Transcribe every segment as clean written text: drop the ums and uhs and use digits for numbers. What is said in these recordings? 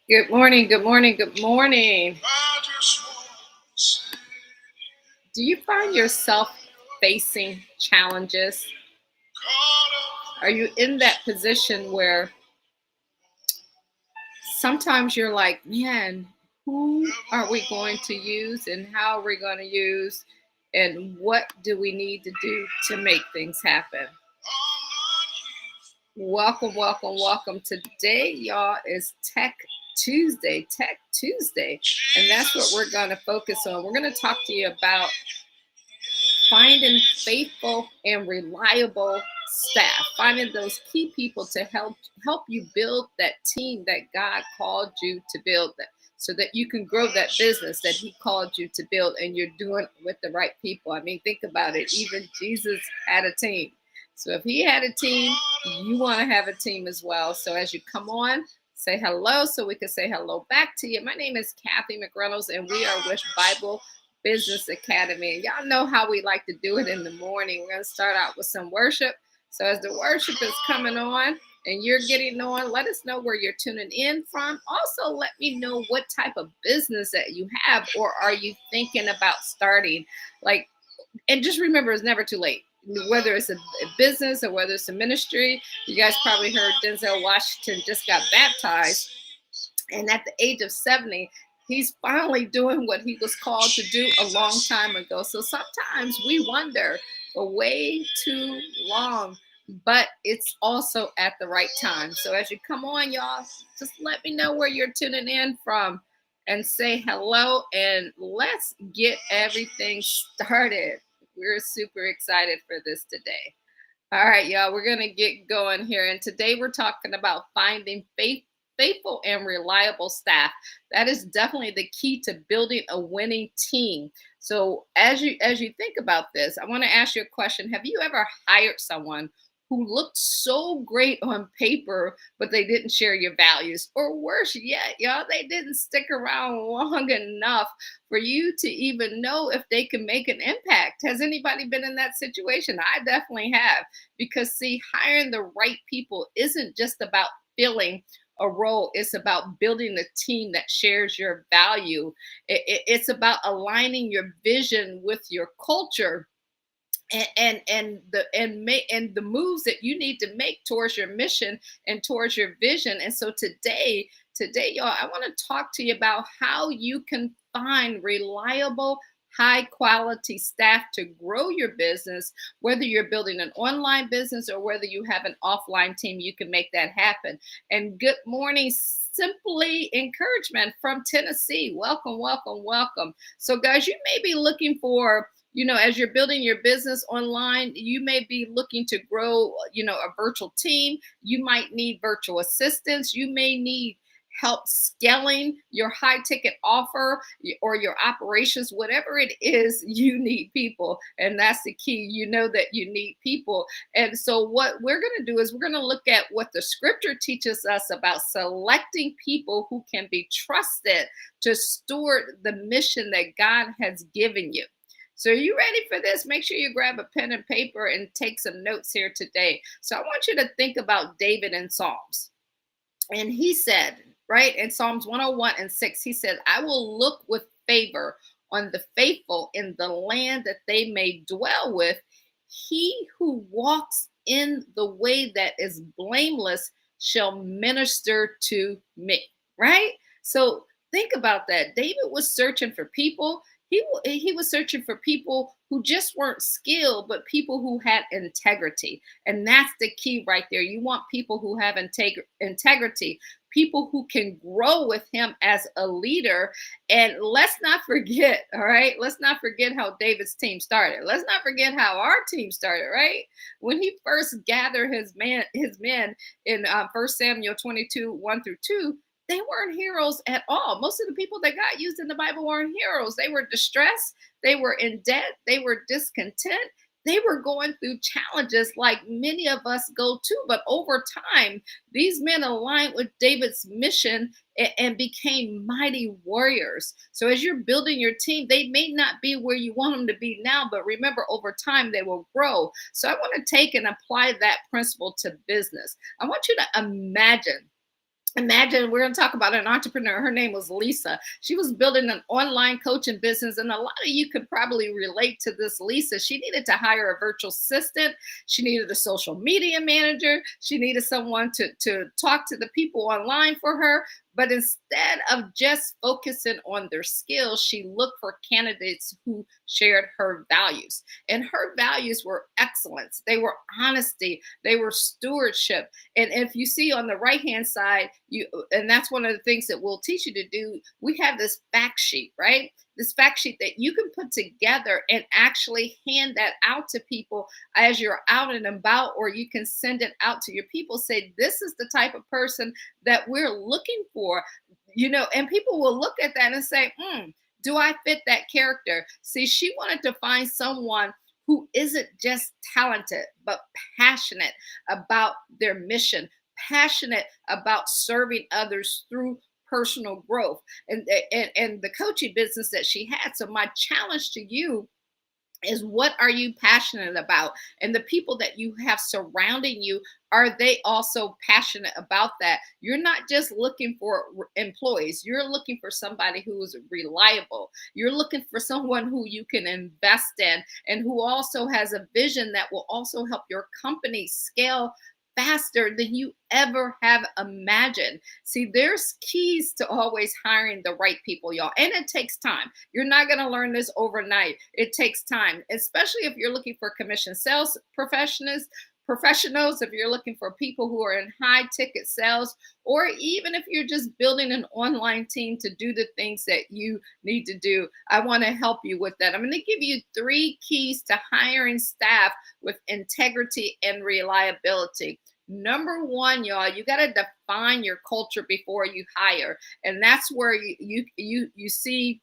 Good morning, good morning, good morning. Do you find yourself facing challenges? Are you in that position where sometimes you're like, man, who are we going to use and how are we going to use and what do we need to do to make things happen? Welcome, welcome, welcome. Today, y'all, is Tech Tuesday, and that's what we're going to focus on. We're going to talk to you about finding faithful and reliable staff, finding those key people to help you build that team that God called you to build, that so that you can grow that business that he called you to build, and you're doing it with the right people. I mean, think about it. Even Jesus had a team. So if he had a team, you want to have a team as well. So as you come on, say hello so we can say hello back to you. My name is Cathy McReynolds, and we are with Bible Business Academy. And y'all know how we like to do it in the morning. We're going to start out with some worship. So as the worship is coming on and you're getting on, let us know where you're tuning in from. Also, let me know what type of business that you have or are you thinking about starting. Like, and just remember, it's never too late. Whether it's a business or whether it's a ministry, you guys probably heard Denzel Washington just got baptized, and at the age of 70, he's finally doing what he was called to do a long time ago. So sometimes we wonder for way too long, but it's also at the right time. So as you come on, y'all, just let me know where you're tuning in from and say hello, and let's get everything started. We're super excited for this today. All right, y'all, we're going to get going here. And today we're talking about finding faithful and reliable staff. That is definitely the key to building a winning team. So as you think about this, I want to ask you a question. Have you ever hired someone who looked so great on paper, but they didn't share your values? Or worse yet, y'all, they didn't stick around long enough for you to even know if they can make an impact. Has anybody been in that situation? I definitely have. Because, see, hiring the right people isn't just about filling a role, it's about building a team that shares your value. It's about aligning your vision with your culture and the moves that you need to make towards your mission and towards your vision. And so today, y'all, I want to talk to you about how you can find reliable, high quality staff to grow your business. Whether you're building an online business or whether you have an offline team, you can make that happen. And good morning, Simply Encouragement from Tennessee. Welcome, welcome, welcome. So guys, you may be looking for, as you're building your business online, you may be looking to grow, a virtual team. You might need virtual assistants. You may need help scaling your high ticket offer or your operations. Whatever it is, you need people. And that's the key. You know that you need people. And so what we're going to do is we're going to look at what the scripture teaches us about selecting people who can be trusted to steward the mission that God has given you. So are you ready for this? Make sure you grab a pen and paper and take some notes here today. So I want you to think about David in Psalms. And he said, right, in Psalms 101 and 6, he said, I will look with favor on the faithful in the land that they may dwell with. He who walks in the way that is blameless shall minister to me, right? So think about that. David was searching for people. He was searching for people who just weren't skilled, but people who had integrity. And that's the key right there. You want people who have integrity, people who can grow with him as a leader. And let's not forget, all right? Let's not forget how David's team started. Let's not forget how our team started, right? When he first gathered his men in 1 Samuel 22, 1 through 2, they weren't heroes at all. Most of the people that got used in the Bible weren't heroes. They were distressed. They were in debt. They were discontent. They were going through challenges like many of us go to. But over time, these men aligned with David's mission and became mighty warriors. So as you're building your team, they may not be where you want them to be now, but remember, over time, they will grow. So I want to take and apply that principle to business. I want you to imagine Imagine, we're going to talk about an entrepreneur. Her name was Lisa. She was building an online coaching business, and a lot of you could probably relate to this. Lisa, she needed to hire a virtual assistant. She needed a social media manager. She needed someone to talk to the people online for her. But instead of just focusing on their skills, she looked for candidates who shared her values. And her values were excellence, they were honesty, they were stewardship. And if you see on the right hand side, and that's one of the things that we'll teach you to do, we have this fact sheet, right? This fact sheet that you can put together and actually hand that out to people as you're out and about, or you can send it out to your people. Say, this is the type of person that we're looking for, and people will look at that and say, do I fit that character? See, she wanted to find someone who isn't just talented, but passionate about their mission, passionate about serving others through personal growth, and the coaching business that she had. So my challenge to you is, what are you passionate about? And the people that you have surrounding you, are they also passionate about that? You're not just looking for employees, you're looking for somebody who is reliable. You're looking for someone who you can invest in, and who also has a vision that will also help your company scale faster than you ever have imagined. See, there's keys to always hiring the right people, y'all. And it takes time. You're not going to learn this overnight. It takes time, especially if you're looking for commission sales professionals, if you're looking for people who are in high ticket sales, or even if you're just building an online team to do the things that you need to do. I want to help you with that. I'm going to give you 3 keys to hiring staff with integrity and reliability. Number 1, y'all, you got to define your culture before you hire. And that's where you see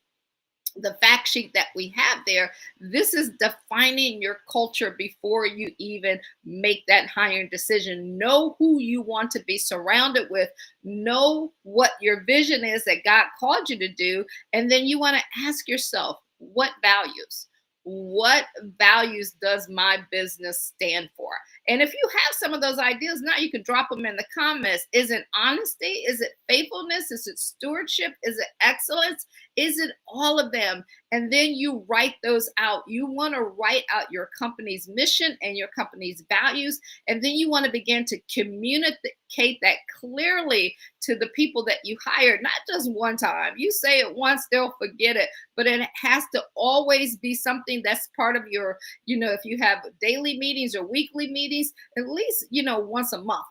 the fact sheet that we have there. This is defining your culture before you even make that hiring decision. Know who you want to be surrounded with. Know what your vision is that God called you to do. And then you want to ask yourself, what values? What values does my business stand for? And if you have some of those ideas, now you can drop them in the comments. Is it honesty? Is it faithfulness? Is it stewardship? Is it excellence? Is it all of them? And then you write those out. You want to write out your company's mission and your company's values. And then you want to begin to communicate that clearly to the people that you hired, not just one time. You say it once, they'll forget it. But it has to always be something that's part of your, if you have daily meetings or weekly meetings, at least, once a month,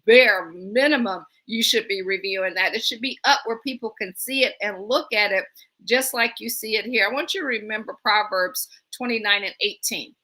bare minimum, you should be reviewing that. It should be up where people can see it and look at it just like you see it here. I want you to remember Proverbs 29:18.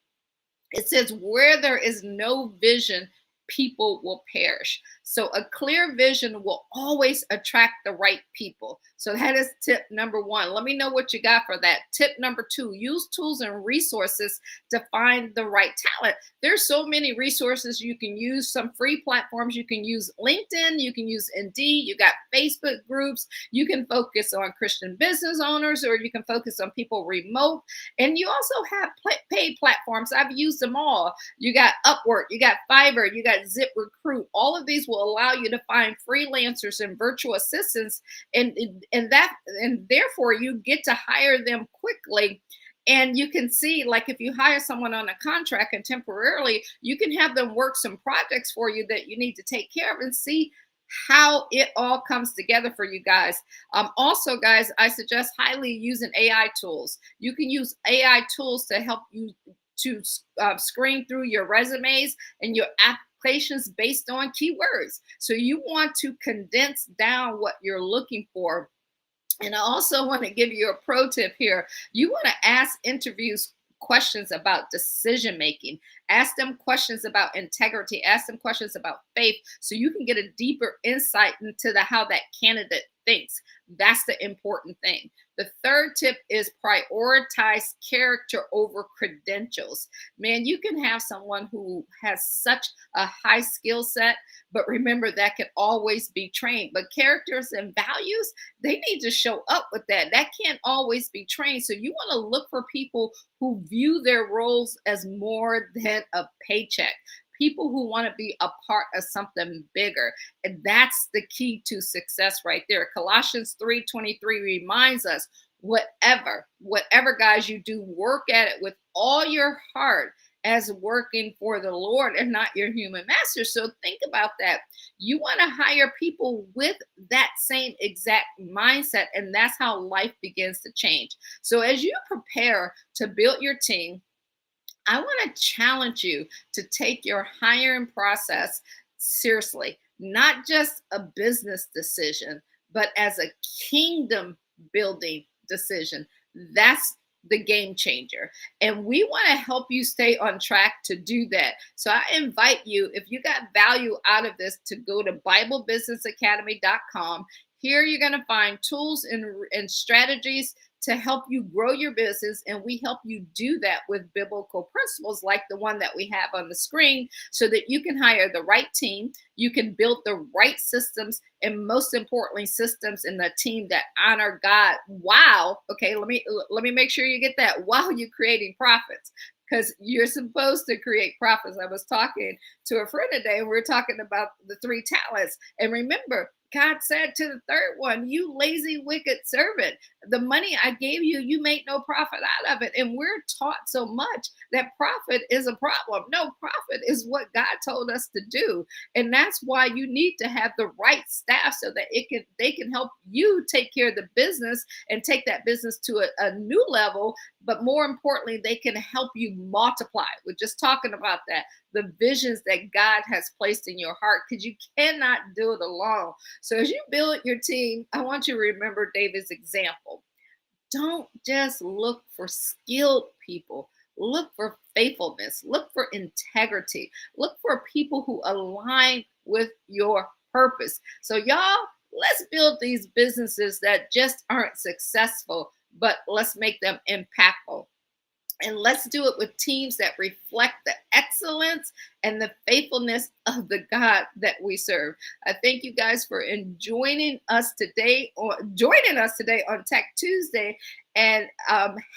It says, where there is no vision, people will perish. So a clear vision will always attract the right people. So that is tip number 1. Let me know what you got for that. Tip number 2, use tools and resources to find the right talent. There's so many resources you can use, some free platforms. You can use LinkedIn, you can use Indeed, you got Facebook groups, you can focus on Christian business owners, or you can focus on people remote. And you also have paid platforms. I've used them all. You got Upwork, you got Fiverr, you got ZipRecruit. All of these will allow you to find freelancers and virtual assistants, and therefore you get to hire them quickly. And you can see, like, if you hire someone on a contract and temporarily, you can have them work some projects for you that you need to take care of, and see how it all comes together for you guys. Also, guys, I suggest highly using AI tools. You can use AI tools to help you to screen through your resumes and your applications based on keywords. So you want to condense down what you're looking for. And I also want to give you a pro tip here. You want to ask interviews questions about decision making. Ask them questions about integrity. Ask them questions about faith, so you can get a deeper insight into how that candidate thinks. That's the important thing. The third tip is prioritize character over credentials. Man, you can have someone who has such a high skill set, but remember, that can always be trained. But characters and values, they need to show up with that. That can't always be trained. So you want to look for people who view their roles as more than a paycheck. people who want to be a part of something bigger. And that's the key to success right there. Colossians 3:23 reminds us, whatever guys you do, work at it with all your heart as working for the Lord and not your human master. So think about that. You want to hire people with that same exact mindset, and that's how life begins to change. So as you prepare to build your team, I want to challenge you to take your hiring process seriously, not just a business decision, but as a kingdom building decision. That's the game changer. And we want to help you stay on track to do that. So I invite you, if you got value out of this, to go to BibleBusinessAcademy.com. Here you're going to find tools and strategies to help you grow your business. And we help you do that with biblical principles like the one that we have on the screen, so that you can hire the right team, you can build the right systems, and most importantly, systems in the team that honor God. Wow. Okay, let me make sure you get that, while you're creating profits. Because you're supposed to create profits. I was talking to a friend today, and we were talking about the 3 talents. And remember, God said to the third one, "You lazy, wicked servant. The money I gave you, you make no profit out of it." And we're taught so much that profit is a problem. No, profit is what God told us to do. And that's why you need to have the right staff, so that they can help you take care of the business and take that business to a new level. But more importantly, they can help you multiply. We're just talking about that, the visions that God has placed in your heart, because you cannot do it alone. So as you build your team, I want you to remember David's example. Don't just look for skilled people. Look for faithfulness. Look for integrity. Look for people who align with your purpose. So y'all, let's build these businesses that just aren't successful, but let's make them impactful. And let's do it with teams that reflect the excellence and the faithfulness of the God that we serve. I thank you guys for joining us today on Tech Tuesday, and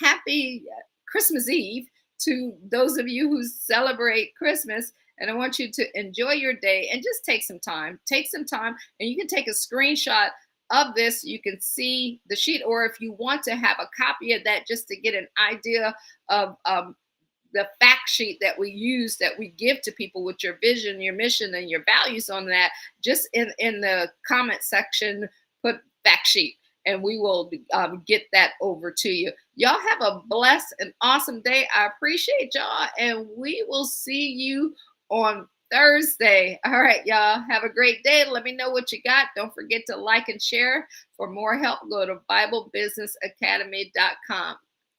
happy Christmas Eve to those of you who celebrate Christmas. And I want you to enjoy your day and just take some time. And you can take a screenshot of this. You can see the sheet, or if you want to have a copy of that, just to get an idea of the fact sheet that we use, that we give to people with your vision, your mission, and your values on that, just in the comment section, put fact sheet, and we will get that over to you. Y'all have a blessed and awesome day. I appreciate y'all, and we will see you on Thursday. All right, y'all. Have a great day. Let me know what you got. Don't forget to like and share. For more help, go to BibleBusinessAcademy.com.